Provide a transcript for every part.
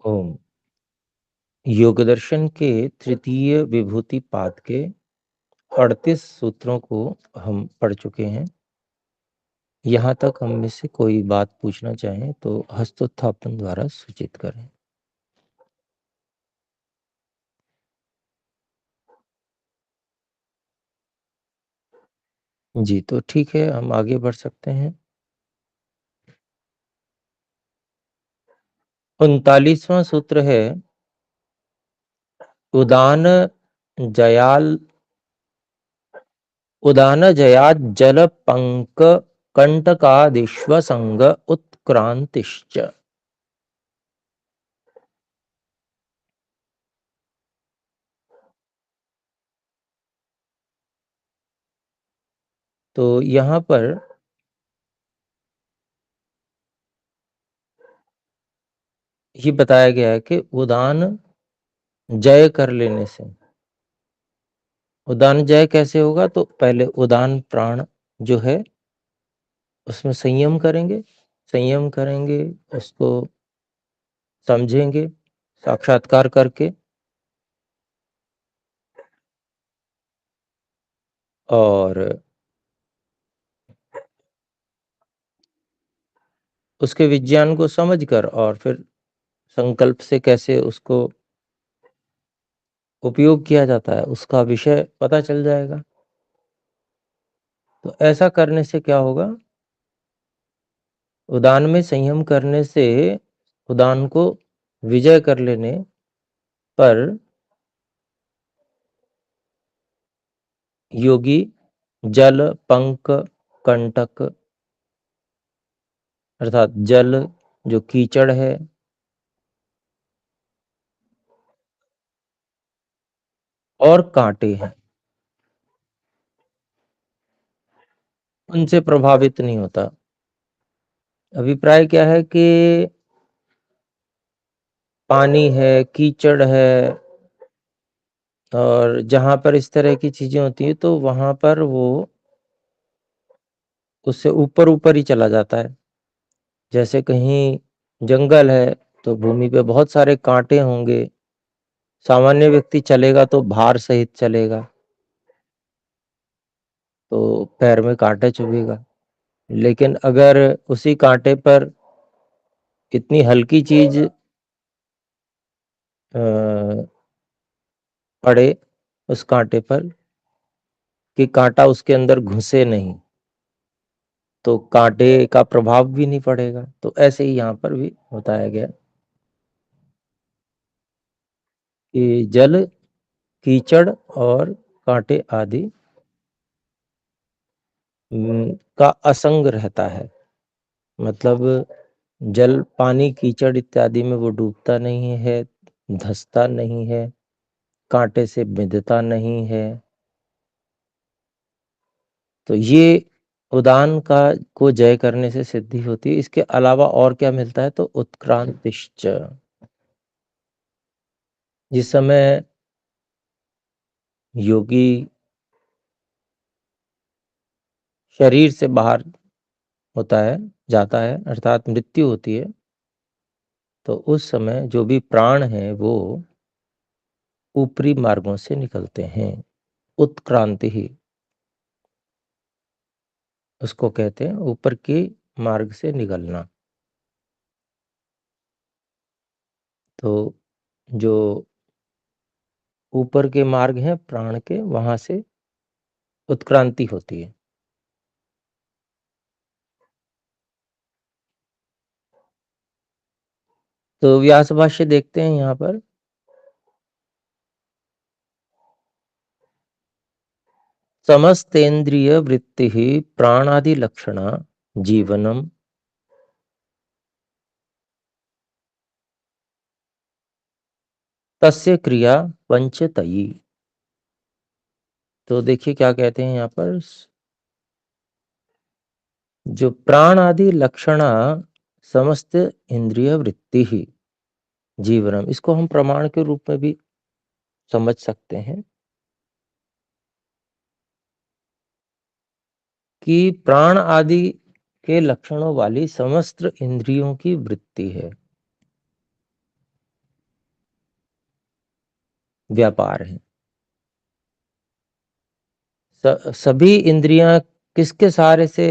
ओम। योग दर्शन के तृतीय विभूति पाद के 38 सूत्रों को हम पढ़ चुके हैं। यहाँ तक हम में से कोई बात पूछना चाहें तो हस्तोत्थापन द्वारा सूचित करें। जी, तो ठीक है, हम आगे बढ़ सकते हैं। 39वां सूत्र है जयाल उदान जयात जल पंक कंटकादिश्वसंग उत्क्रांतिश्च। तो यहाँ पर ये बताया गया है कि उदान जय कर लेने से, उदान जय कैसे होगा, तो पहले उदान प्राण जो है उसमें संयम करेंगे, उसको समझेंगे साक्षात्कार करके, और उसके विज्ञान को समझकर और फिर संकल्प से कैसे उसको उपयोग किया जाता है उसका विषय पता चल जाएगा। तो ऐसा करने से क्या होगा, उदान में संयम करने से उदान को विजय कर लेने पर योगी जल पंक कंटक अर्थात जल जो कीचड़ है और कांटे हैं उनसे प्रभावित नहीं होता। अभिप्राय क्या है कि पानी है, कीचड़ है, और जहां पर इस तरह की चीजें होती है तो वहां पर वो उससे ऊपर ऊपर ही चला जाता है। जैसे कहीं जंगल है तो भूमि पे बहुत सारे कांटे होंगे, सामान्य व्यक्ति चलेगा तो भार सहित चलेगा तो पैर में कांटा चुभेगा। लेकिन अगर उसी कांटे पर इतनी हल्की चीज पड़े उस कांटे पर कि कांटा उसके अंदर घुसे नहीं, तो कांटे का प्रभाव भी नहीं पड़ेगा। तो ऐसे ही यहाँ पर भी बताया गया कि जल, कीचड़ और कांटे आदि का असंग रहता है। मतलब जल, पानी, कीचड़ इत्यादि में वो डूबता नहीं है, धंसता नहीं है, कांटे से बिंधता नहीं है। तो ये उदान का को जय करने से सिद्धि होती है। इसके अलावा और क्या मिलता है, तो उत्क्रांतिश्च। जिस समय योगी शरीर से बाहर होता है, जाता है, अर्थात मृत्यु होती है, तो उस समय जो भी प्राण है वो ऊपरी मार्गों से निकलते हैं। उत्क्रांति ही उसको कहते हैं, ऊपर के मार्ग से निकलना। तो जो ऊपर के मार्ग हैं प्राण के, वहां से उत्क्रांति होती है। तो व्यास भाष्य देखते हैं यहाँ पर। समस्तेन्द्रिय वृत्ति प्राणादि लक्षणा जीवनम तस्य क्रिया पंचतयी। तो देखिए क्या कहते हैं यहाँ पर, जो प्राण आदि लक्षणा समस्त इंद्रिय वृत्ति ही जीवनम, इसको हम प्रमाण के रूप में भी समझ सकते हैं कि प्राण आदि के लक्षणों वाली समस्त इंद्रियों की वृत्ति है, व्यापार है। सभी इंद्रियां किसके सहारे से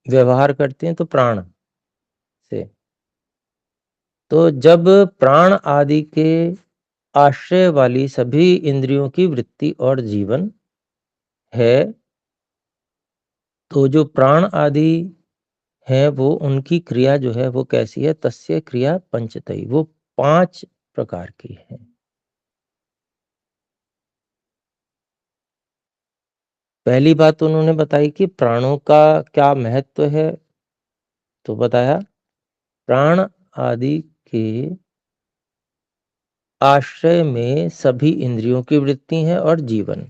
व्यवहार करती हैं? तो प्राण से। तो जब प्राण आदि के आश्रय वाली सभी इंद्रियों की वृत्ति और जीवन है, तो जो प्राण आदि है वो उनकी क्रिया जो है वो कैसी है? तस्य क्रिया पंचतई, वो 5 प्रकार की है। पहली बात उन्होंने बताई कि प्राणों का क्या महत्व है, तो बताया प्राण आदि के आश्रय में सभी इंद्रियों की वृत्ति है और जीवन,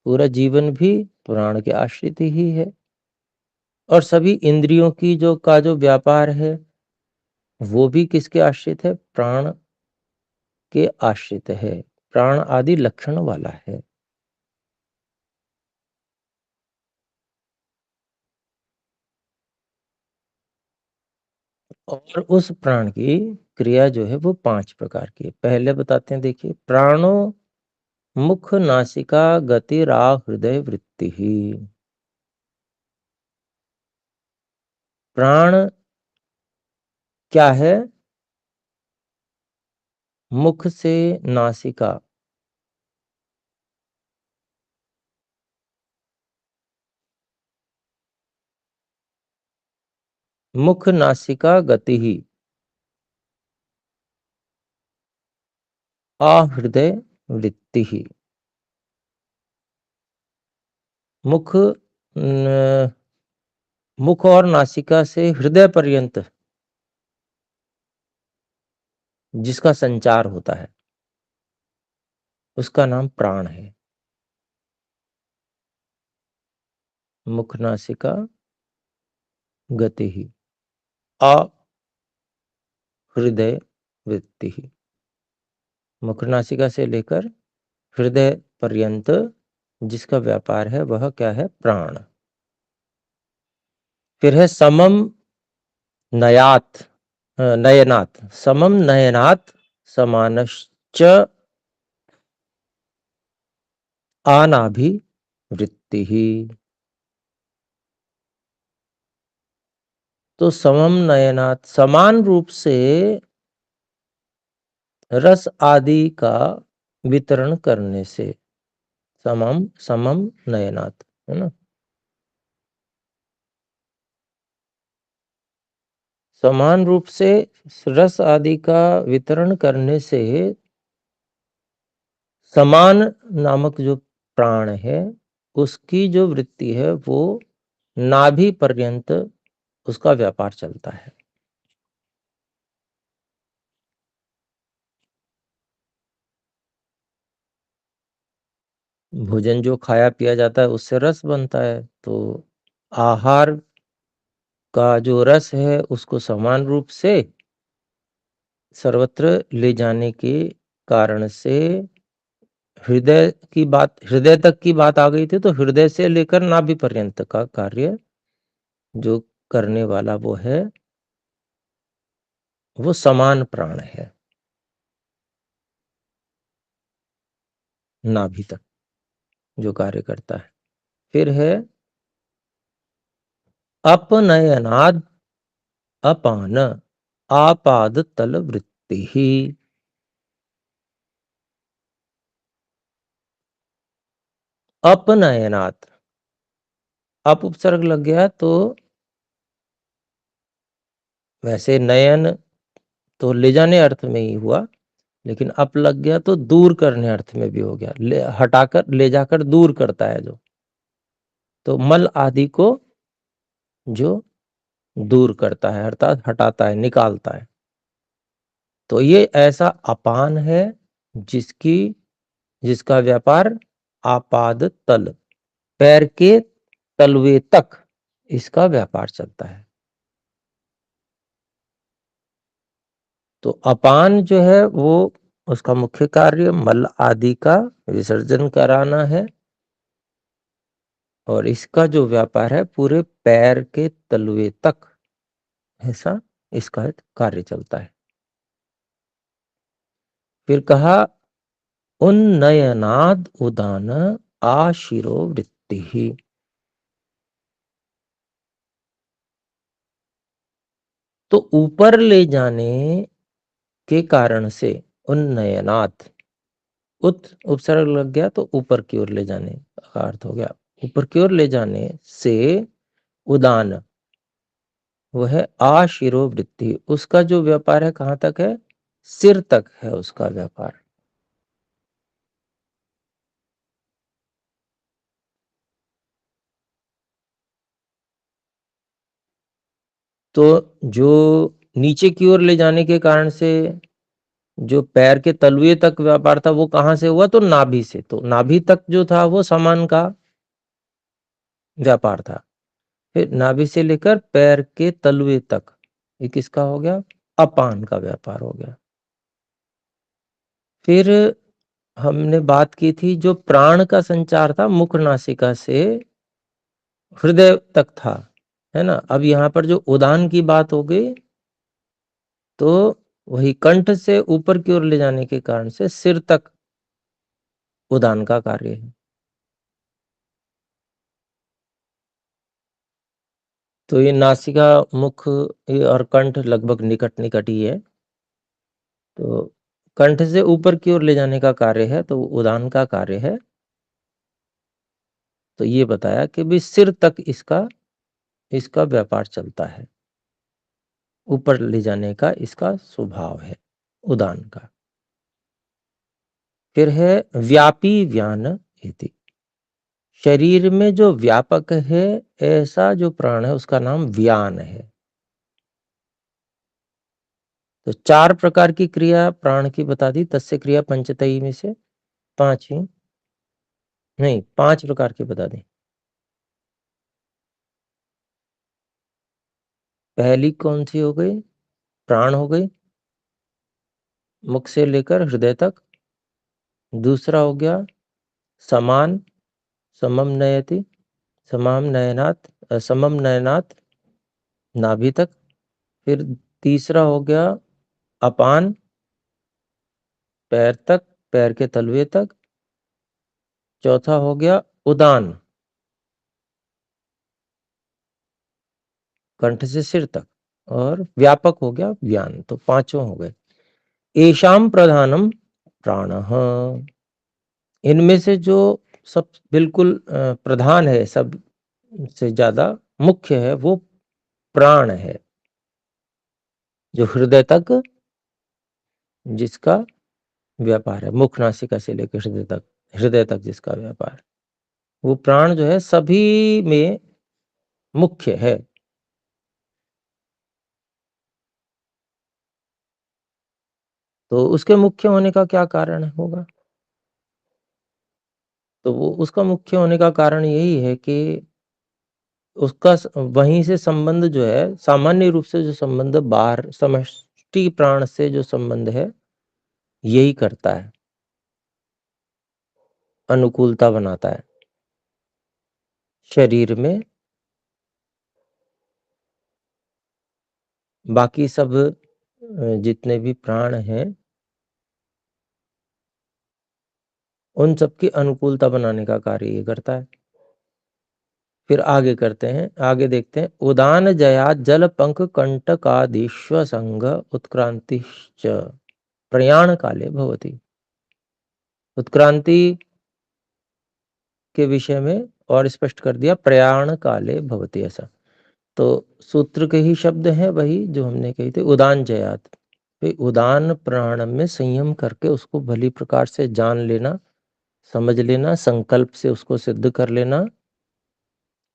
पूरा जीवन भी प्राण के आश्रित ही है। और सभी इंद्रियों की जो व्यापार है वो भी किसके आश्रित है? प्राण के आश्रित है, प्राण आदि लक्षण वाला है। और उस प्राण की क्रिया जो है वो 5 प्रकार की है। पहले बताते हैं, देखिए, प्राणो मुख नासिका गतिरा हृदय वृत्ति ही। प्राण क्या है? मुख से नासिका, मुख नासिका गति ही आहृदय वृत्ति ही। मुख मुख और नासिका से हृदय पर्यंत जिसका संचार होता है उसका नाम प्राण है। मुख नासिका गति ही हृदय वृत्ति ही। मुख नासिका से लेकर हृदय पर्यंत जिसका व्यापार है वह क्या है? प्राण। फिर है समम नयात नयनात्, समम नयनात् समानश्च आनाभि वृत्ति ही। तो समम नयनात्, समान रूप से रस आदि का वितरण करने से, समम समम नयनात्, है ना? समान रूप से रस आदि का वितरण करने से समान नामक जो प्राण है उसकी जो वृत्ति है वो नाभि पर्यंत उसका व्यापार चलता है। भोजन जो खाया पिया जाता है उससे रस बनता है, तो आहार का जो रस है उसको समान रूप से सर्वत्र ले जाने के कारण से हृदय तक की बात आ गई थी, तो हृदय से लेकर नाभि पर्यंत का कार्य जो करने वाला वो है, वो समान प्राण है, नाभि तक जो कार्य करता है। फिर है अपनयनाद अपान आपाद तल वृत्ति ही। अपनयनात्, अप उपसर्ग लग गया तो वैसे नयन तो ले जाने अर्थ में ही हुआ, लेकिन अप लग गया तो दूर करने अर्थ में भी हो गया, हटाकर ले जाकर दूर करता है जो, तो मल आदि को जो दूर करता है अर्थात हटाता है, निकालता है। तो ये ऐसा अपान है जिसकी जिसका व्यापार आपाद तल, पैर के तलवे तक इसका व्यापार चलता है। तो अपान जो है वो उसका मुख्य कार्य मल आदि का विसर्जन कराना है। और इसका जो व्यापार है पूरे पैर के तलवे तक, ऐसा इसका कार्य चलता है। फिर कहा उन्नयनाद उदान आशिरो वृत्ति। तो ऊपर ले जाने के कारण से उन्नयनात्, उत उपसर्ग लग गया तो ऊपर की ओर ले जाने का अर्थ हो गया। ऊपर की ओर ले जाने से उदान, वह आशिरो वृत्ति, उसका जो व्यापार है कहाँ तक है? सिर तक है उसका व्यापार। तो जो नीचे की ओर ले जाने के कारण से जो पैर के तलवे तक व्यापार था वो कहाँ से हुआ? तो नाभि से। तो नाभि तक जो था वो सामान का व्यापार था। फिर नाभि से लेकर पैर के तलवे तक ये किसका हो गया? अपान का व्यापार हो गया। फिर हमने बात की थी जो प्राण का संचार था मुख नासिका से हृदय तक था, है ना। अब यहाँ पर जो उदान की बात हो गई तो वही कंठ से ऊपर की ओर ले जाने के कारण से सिर तक उदान का कार्य है। तो ये नासिका, मुख ये और कंठ लगभग निकट निकट ही है। तो कंठ से ऊपर की ओर ले जाने का कार्य है तो उदान का कार्य है। तो ये बताया कि भी सिर तक इसका इसका व्यापार चलता है, ऊपर ले जाने का इसका स्वभाव है उदान का। फिर है व्यापी व्यान इति। शरीर में जो व्यापक है ऐसा जो प्राण है उसका नाम व्यान है। तो 4 प्रकार की क्रिया प्राण की बता दी, तस्य क्रिया पंचतई में से 5 ही नहीं 5 प्रकार की बता दी। पहली कौन सी हो गई? प्राण हो गई, मुख से लेकर हृदय तक। दूसरा हो गया समान, समम नयति, समम नयनात् नाभि तक। फिर तीसरा हो गया अपान, पैर तक, पैर के तलवे तक। चौथा हो गया उदान, कंठ से सिर तक। और व्यापक हो गया व्यान। तो 5 हो गए। एशाम प्रधानम प्राणः, इनमें से जो सब बिल्कुल प्रधान है, सब से ज्यादा मुख्य है वो प्राण है, जो हृदय तक जिसका व्यापार है, मुख नासिका से लेकर हृदय तक जिसका व्यापार, वो प्राण जो है सभी में मुख्य है। तो उसके मुख्य होने का क्या कारण होगा? तो वो उसका मुख्य होने का कारण यही है कि उसका वहीं से संबंध जो है, सामान्य रूप से जो संबंध बाहर समष्टि प्राण से जो संबंध है यही करता है, अनुकूलता बनाता है शरीर में। बाकी सब जितने भी प्राण हैं उन सबकी अनुकूलता बनाने का कार्य ये करता है। फिर आगे करते हैं, आगे देखते हैं। उदान जया जल पंख कंटकादिश्व संग उत्क्रांतिश्च प्रयाण काले भवति। उत्क्रांति के विषय में और स्पष्ट कर दिया, प्रयाण काले भवति ऐसा। तो सूत्र के ही शब्द हैं वही जो हमने कही थे, उदान जयात। उदान प्राण में संयम करके उसको भली प्रकार से जान लेना, समझ लेना, संकल्प से उसको सिद्ध कर लेना,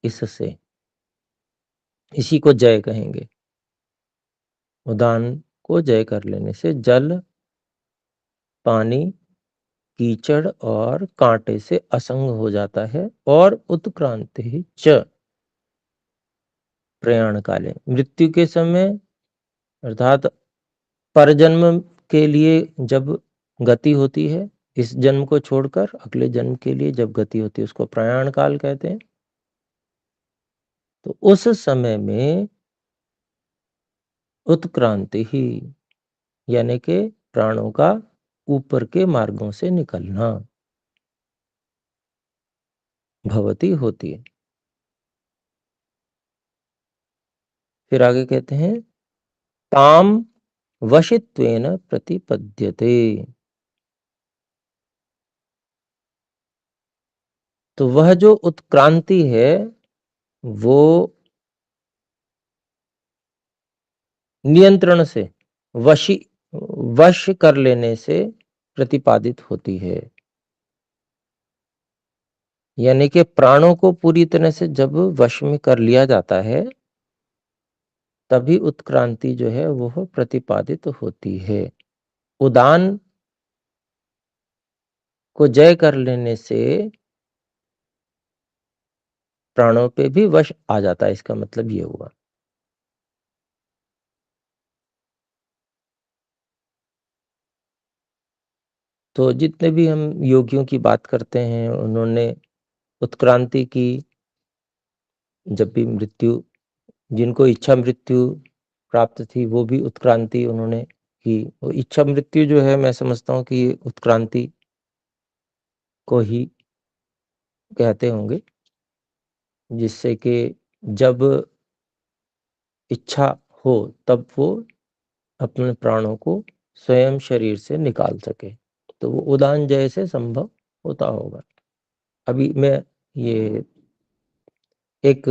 इससे इसी को जय कहेंगे। उदान को जय कर लेने से जल, पानी, कीचड़ और कांटे से असंग हो जाता है। और उत्क्रांति च प्रयाण काले, मृत्यु के समय अर्थात परजन्म के लिए जब गति होती है, इस जन्म को छोड़कर अगले जन्म के लिए जब गति होती है उसको प्रयाण काल कहते हैं। उस समय में उत्क्रांति ही, यानी कि प्राणों का ऊपर के मार्गों से निकलना भवति होती है। फिर आगे कहते हैं ताम वशित्वेन प्रतिपद्यते। तो वह जो उत्क्रांति है वो नियंत्रण से, वशी वश कर लेने से प्रतिपादित होती है। यानी कि प्राणों को पूरी तरह से जब वश में कर लिया जाता है तभी उत्क्रांति जो है वह प्रतिपादित होती है। उदान को जय कर लेने से प्राणों पे भी वश आ जाता है, इसका मतलब ये हुआ। तो जितने भी हम योगियों की बात करते हैं उन्होंने उत्क्रांति की, जब भी मृत्यु, जिनको इच्छा मृत्यु प्राप्त थी वो भी उत्क्रांति उन्होंने की। और इच्छा मृत्यु जो है मैं समझता हूँ कि ये उत्क्रांति को ही कहते होंगे, जिससे कि जब इच्छा हो तब वो अपने प्राणों को स्वयं शरीर से निकाल सके, तो वो उदान जय से संभव होता होगा। अभी मैं ये एक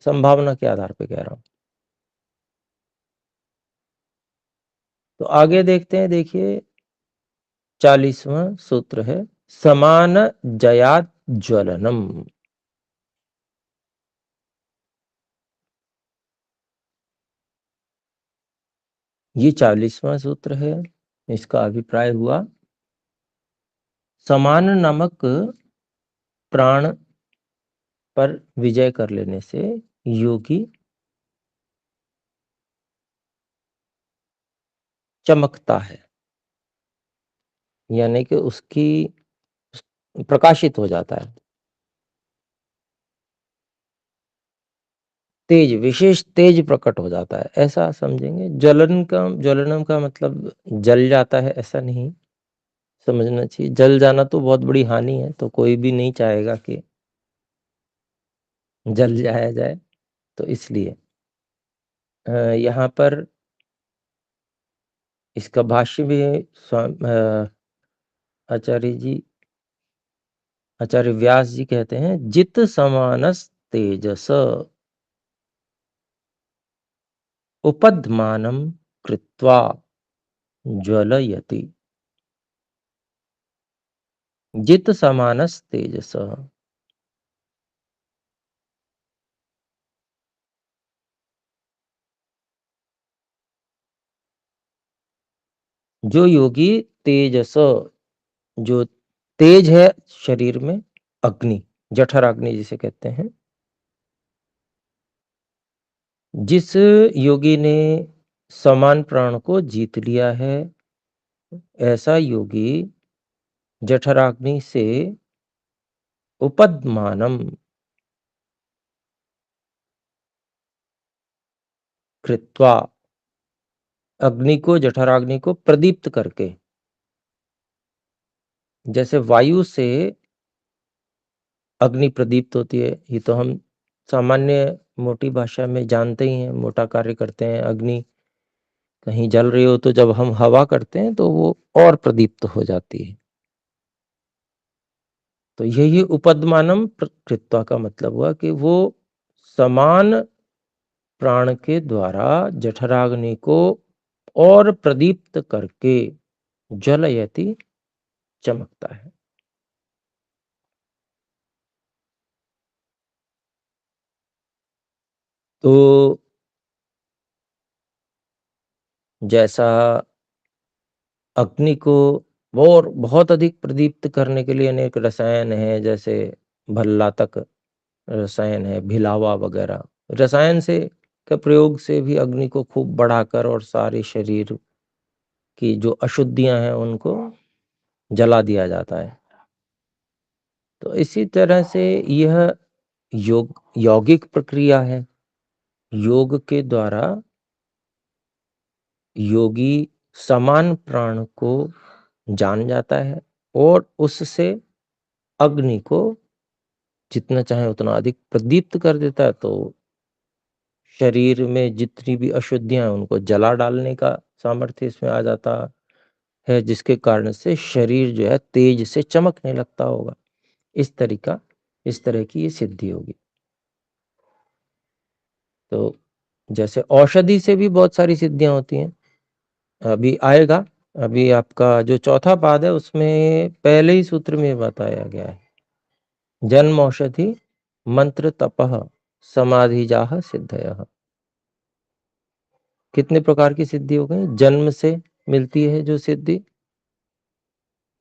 संभावना के आधार पे कह रहा हूँ। तो आगे देखते हैं, देखिए 40वां सूत्र है समान जयात ज्वलनम। ये 40वां सूत्र है। इसका अभिप्राय हुआ समान नामक प्राण पर विजय कर लेने से योगी चमकता है, यानी कि उसकी प्रकाशित हो जाता है, तेज, विशेष तेज प्रकट हो जाता है, ऐसा समझेंगे। ज्वलनम का मतलब जल जाता है ऐसा नहीं समझना चाहिए। जल जाना तो बहुत बड़ी हानि है, तो कोई भी नहीं चाहेगा कि जल जाया जाए। तो इसलिए यहाँ पर इसका भाष्य भी आचार्य जी, आचार्य व्यास जी कहते हैं जित समानस तेजस उपद्मानम कृत्वा ज्वलयति। जित समानस तेजस, जो योगी तेजस, जो तेज है शरीर में, अग्नि, जठराग्नि जिसे कहते हैं, जिस योगी ने समान प्राण को जीत लिया है ऐसा योगी जठराग्नि से उपद्मानम कृत्वा, अग्नि को, जठराग्नि को प्रदीप्त करके, जैसे वायु से अग्नि प्रदीप्त होती है, ये तो हम सामान्य मोटी भाषा में जानते ही हैं। मोटा कार्य करते हैं, अग्नि कहीं जल रही हो तो जब हम हवा करते हैं तो वो और प्रदीप्त हो जाती है। तो यही उपद्मानम कृत्वा का मतलब हुआ कि वो समान प्राण के द्वारा जठराग्नि को और प्रदीप्त करके ज्वलयति, चमकता है। तो जैसा अग्नि को और बहुत अधिक प्रदीप्त करने के लिए अनेक रसायन हैं, जैसे भल्लातक रसायन है, भिलावा वगैरह रसायन से के प्रयोग से भी अग्नि को खूब बढ़ाकर और सारे शरीर की जो अशुद्धियां हैं उनको जला दिया जाता है। तो इसी तरह से यह योग यौगिक प्रक्रिया है। योग के द्वारा योगी समान प्राण को जान जाता है और उससे अग्नि को जितना चाहे उतना अधिक प्रदीप्त कर देता है, तो शरीर में जितनी भी अशुद्धियां हैं उनको जला डालने का सामर्थ्य इसमें आ जाता है, जिसके कारण से शरीर जो है तेज से चमकने लगता होगा। इस तरह की ये सिद्धि होगी। तो जैसे औषधि से भी बहुत सारी सिद्धियां होती हैं, अभी आएगा। अभी आपका जो चौथा पाद है उसमें पहले ही सूत्र में बताया गया है, जन्म औषधि मंत्र तपः समाधिजाः सिद्धयः। कितने प्रकार की सिद्धि हो गई? जन्म से मिलती है जो सिद्धि,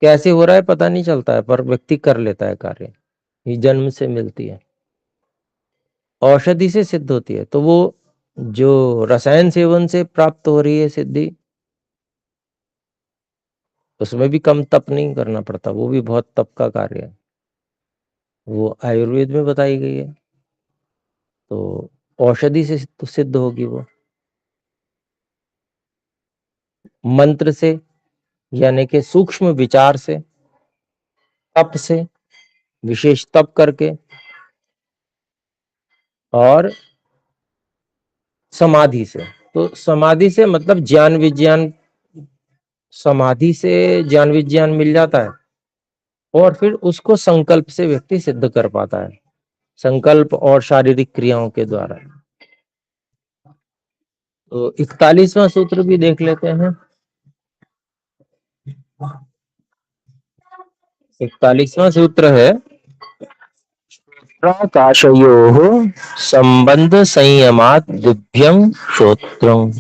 कैसे हो रहा है पता नहीं चलता है पर व्यक्ति कर लेता है कार्य, ये जन्म से मिलती है। औषधि से सिद्ध होती है, तो वो जो रसायन सेवन से प्राप्त हो रही है सिद्धि, उसमें भी कम तप नहीं करना पड़ता, वो भी बहुत तप का कार्य है, वो आयुर्वेद में बताई गई है। तो औषधि से तो सिद्ध होगी वो। मंत्र से यानी कि सूक्ष्म विचार से, तप से, विशेष तप करके, और समाधि से। तो समाधि से मतलब ज्ञान विज्ञान, समाधि से ज्ञान विज्ञान मिल जाता है और फिर उसको संकल्प से व्यक्ति सिद्ध कर पाता है, संकल्प और शारीरिक क्रियाओं के द्वारा। तो 41वां सूत्र भी देख लेते हैं। 41वां सूत्र है, प्राकाशयोः संबंध संयमात् दिव्यं श्रोत्रम्।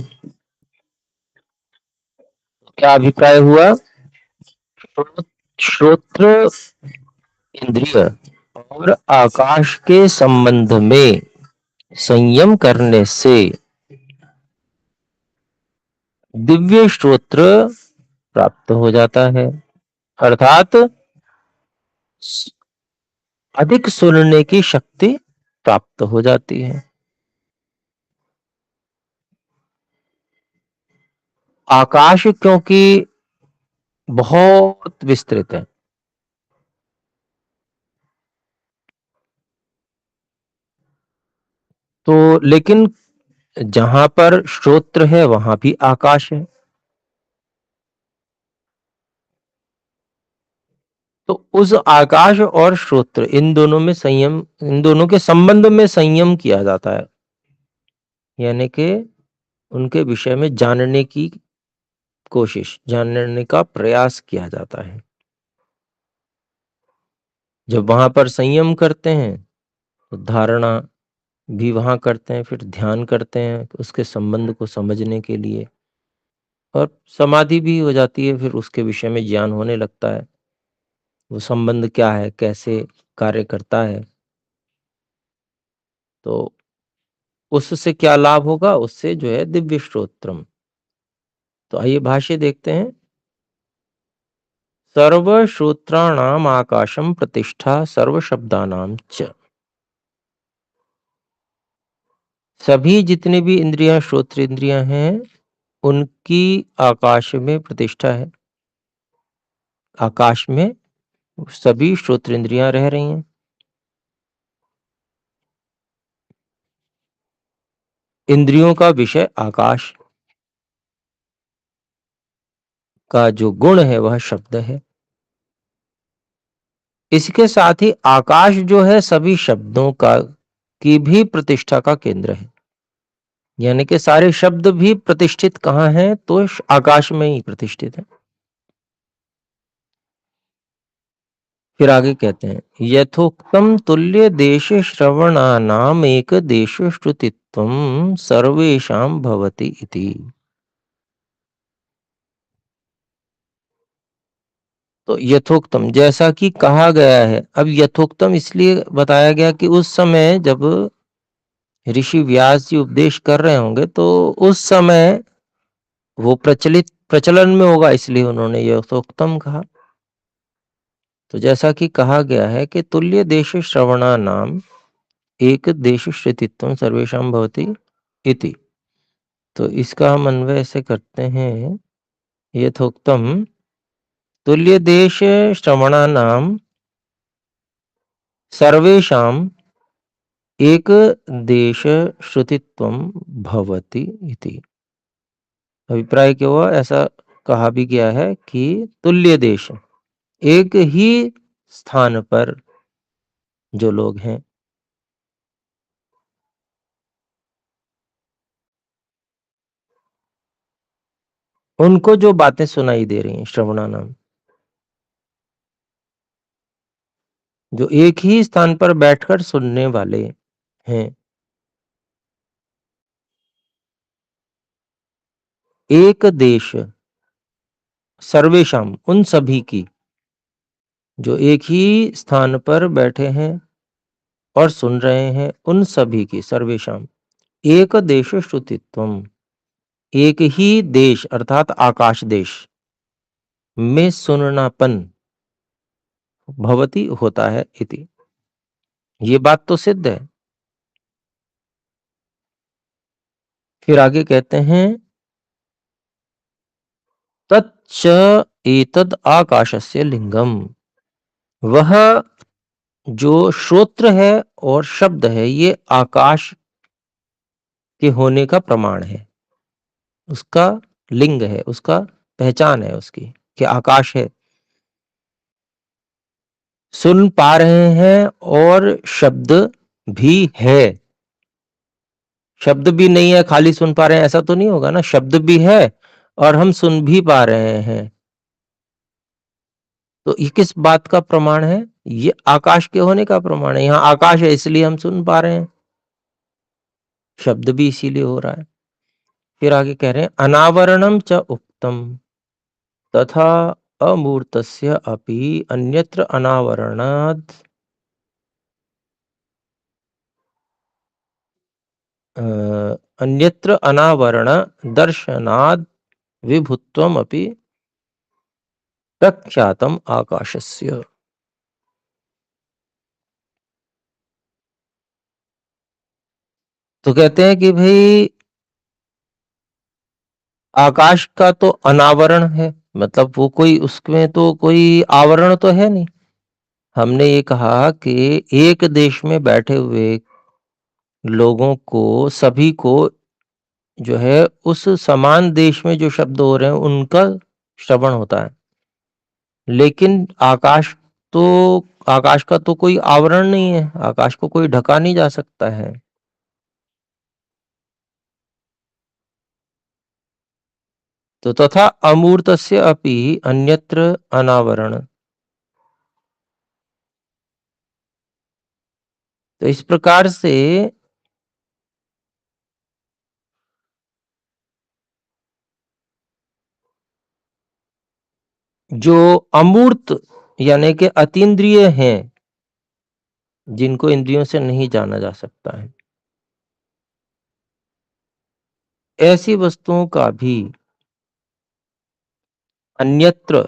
क्या अभिप्राय हुआ? श्रोत्र इंद्रिय और आकाश के संबंध में संयम करने से दिव्य श्रोत्र प्राप्त हो जाता है, अर्थात अधिक सुनने की शक्ति प्राप्त हो जाती है। आकाश क्योंकि बहुत विस्तृत है, तो लेकिन जहां पर श्रोत्र है वहां भी आकाश है, तो उस आकाश और श्रोत्र इन दोनों में संयम, इन दोनों के संबंध में संयम किया जाता है, यानी कि उनके विषय में जानने की कोशिश, जानने का प्रयास किया जाता है। जब वहां पर संयम करते हैं तो धारणा भी वहां करते हैं, फिर ध्यान करते हैं उसके संबंध को समझने के लिए, और समाधि भी हो जाती है, फिर उसके विषय में ज्ञान होने लगता है, वो संबंध क्या है, कैसे कार्य करता है। तो उससे क्या लाभ होगा? उससे जो है दिव्य श्रोत्रम। तो आइए भाष्य देखते हैं। सर्व श्रोत्राणाम आकाशम प्रतिष्ठा सर्व शब्दानाम च। सभी जितने भी इंद्रियां, श्रोत्र इंद्रियां हैं, उनकी आकाश में प्रतिष्ठा है। आकाश में सभी श्रोत्र इंद्रियां रह रही हैं। इंद्रियों का विषय आकाश का जो गुण है वह शब्द है। इसके साथ ही आकाश जो है सभी शब्दों का की भी प्रतिष्ठा का केंद्र है, यानी कि सारे शब्द भी प्रतिष्ठित कहाँ हैं? तो आकाश में ही प्रतिष्ठित है। फिर आगे कहते हैं, यथोक्तम तुल्य देश श्रवणानाम एक देश श्रुतित्वम सर्वेषां भवति इति। तो यथोक्तम जैसा कि कहा गया है। अब यथोक्तम इसलिए बताया गया कि उस समय जब ऋषि व्यास जी उपदेश कर रहे होंगे तो उस समय वो प्रचलन में होगा, इसलिए उन्होंने यथोक्तम कहा। तो जैसा कि कहा गया है कि तुल्य देश श्रवणा नाम एक देश श्रुतित्वं सर्वेषां भवति इति। तो इसका हम अन्वय ऐसे करते हैं, यथोक्तम तुल्यदेश श्रवणानां सर्वेषां एक देश श्रुतित्वं भवति इति। अभिप्राय क्या हुआ? ऐसा कहा भी गया है कि तुल्य देश, एक ही स्थान पर जो लोग हैं, उनको जो बातें सुनाई दे रही हैं, श्रवणानाम, जो एक ही स्थान पर बैठकर सुनने वाले हैं, एक देश सर्वेषाम, उन सभी की, जो एक ही स्थान पर बैठे हैं और सुन रहे हैं, उन सभी की, सर्वेषाम एक देश श्रुतित्वम, एक ही देश अर्थात आकाश देश में सुननापन भवति होता है इति। ये बात तो सिद्ध है। फिर आगे कहते हैं, तच्च एतद् आकाशस्य लिंगम, वह जो श्रोत्र है और शब्द है, ये आकाश के होने का प्रमाण है, उसका लिंग है, उसका पहचान है उसकी, कि आकाश है। सुन पा रहे हैं और शब्द भी है। शब्द भी नहीं है, खाली सुन पा रहे हैं, ऐसा तो नहीं होगा ना। शब्द भी है और हम सुन भी पा रहे हैं। तो ये किस बात का प्रमाण है? ये आकाश के होने का प्रमाण है। यहाँ आकाश है इसलिए हम सुन पा रहे हैं, शब्द भी इसीलिए हो रहा है। फिर आगे कह रहे हैं, अनावरणम च उक्तम तथा अमूर्तस्य अपि अन्यत्र अनावरणात् अन्यत्र अनावरण दर्शनाद् विभुत्वम अपि प्रख्यातम आकाशस्य। तो कहते हैं कि भाई आकाश का तो अनावरण है, मतलब वो कोई, उसमें तो कोई आवरण तो है नहीं। हमने ये कहा कि एक देश में बैठे हुए लोगों को, सभी को जो है उस समान देश में जो शब्द हो रहे हैं उनका श्रवण होता है। लेकिन तो आकाश का तो कोई आवरण नहीं है, आकाश को कोई ढका नहीं जा सकता है। तो तथा अमूर्तस्य अपि अन्यत्र अनावरण। तो इस प्रकार से जो अमूर्त यानी कि अतीन्द्रिय हैं, जिनको इंद्रियों से नहीं जाना जा सकता है, ऐसी वस्तुओं का भी अन्यत्र,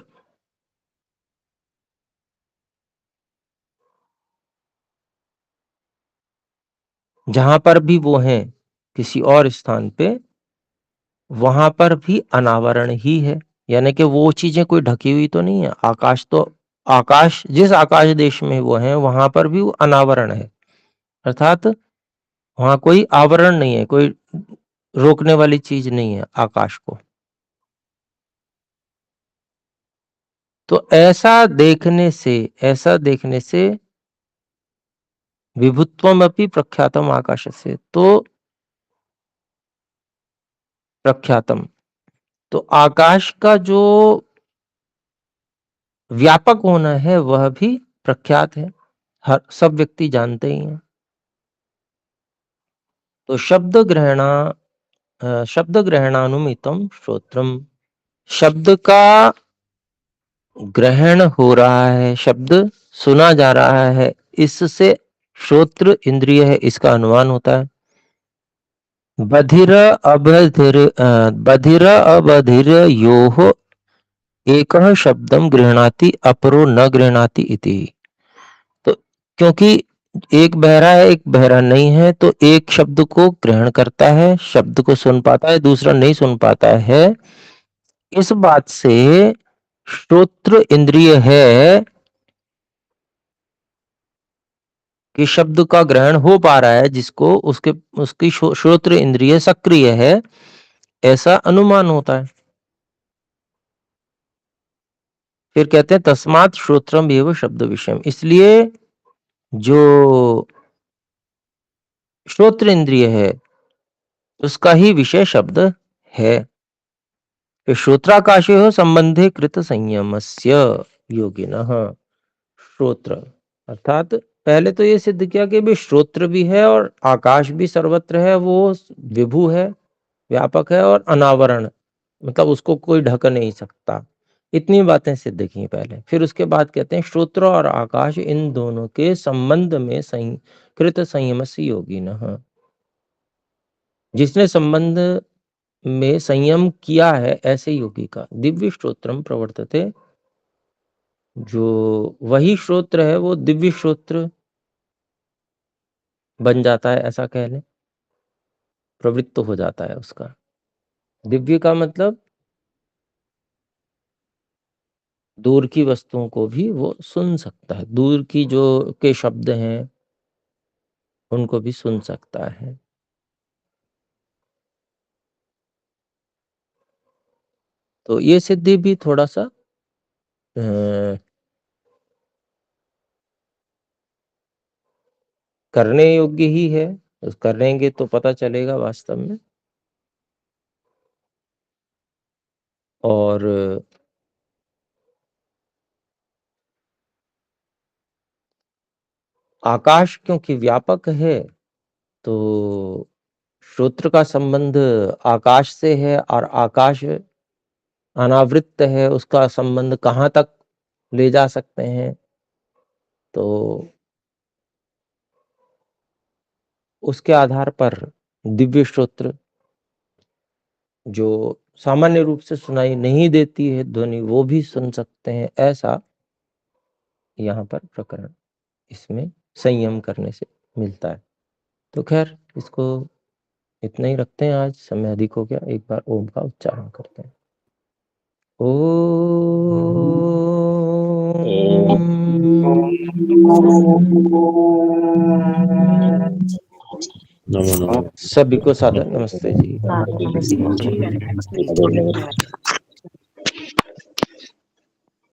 जहां पर भी वो हैं, किसी और स्थान पे, वहां पर भी अनावरण ही है। यानी कि वो चीजें कोई ढकी हुई तो नहीं है। आकाश तो, आकाश जिस आकाश देश में वो है वहां पर भी वो अनावरण है, अर्थात वहां कोई आवरण नहीं है, कोई रोकने वाली चीज नहीं है आकाश को। तो ऐसा देखने से विभुत्वम अपि प्रख्यातम आकाशस्य, तो प्रख्यातम, तो आकाश का जो व्यापक होना है वह भी प्रख्यात है, हर सब व्यक्ति जानते ही हैं। तो शब्द ग्रहणानुमितम श्रोत्रम, शब्द का ग्रहण हो रहा है, शब्द सुना जा रहा है, इससे श्रोत्र इंद्रिय है, इसका अनुमान होता है। बधिर अबधिर योः एकः शब्दं गृह्णाति अपरो न गृह्णाति इति। तो क्योंकि एक बहरा है, एक बहरा नहीं है, तो एक शब्द को ग्रहण करता है, शब्द को सुन पाता है, दूसरा नहीं सुन पाता है। इस बात से श्रोत्र इंद्रिय है कि शब्द का ग्रहण हो पा रहा है, जिसको उसकी श्रोत्र इंद्रिय सक्रिय है, ऐसा अनुमान होता है। फिर कहते हैं तस्मात् श्रोत्रम एव शब्द विषयम, इसलिए जो श्रोत्र इंद्रिय है उसका ही विषय शब्द है। श्रोत्राकाशे हो संबंधे कृत संयमस्य योगिनः। श्रोत्र अर्थात पहले तो ये सिद्ध किया कि भी श्रोत्र भी है और आकाश भी सर्वत्र है, वो विभु है, व्यापक है और अनावरण, मतलब उसको कोई ढक नहीं सकता। इतनी बातें सिद्ध की पहले। फिर उसके बाद कहते हैं श्रोत्र और आकाश इन दोनों के संबंध में कृत संयमस्य योगिनः, जिसने संबंध में संयम किया है ऐसे योगी का दिव्य श्रोत्रम प्रवर्तते, जो वही श्रोत्र है वो दिव्य श्रोत्र बन जाता है, ऐसा कह लें, प्रवृत्त हो जाता है उसका। दिव्य का मतलब दूर की वस्तुओं को भी वो सुन सकता है, दूर की जो के शब्द हैं उनको भी सुन सकता है। तो ये सिद्धि भी थोड़ा सा करने योग्य ही है, करेंगे तो पता चलेगा वास्तव में। और आकाश क्योंकि व्यापक है, तो श्रोत्र का संबंध आकाश से है, और आकाश अनावृत है, उसका संबंध कहाँ तक ले जा सकते हैं, तो उसके आधार पर दिव्य श्रोत्र जो सामान्य रूप से सुनाई नहीं देती है ध्वनि, वो भी सुन सकते हैं, ऐसा यहाँ पर प्रकरण इसमें संयम करने से मिलता है। तो खैर इसको इतना ही रखते हैं, आज समय अधिक हो गया। एक बार ओम का उच्चारण करते हैं। नमो नमः। सभी को सादर नमस्ते जी। नमो नमः।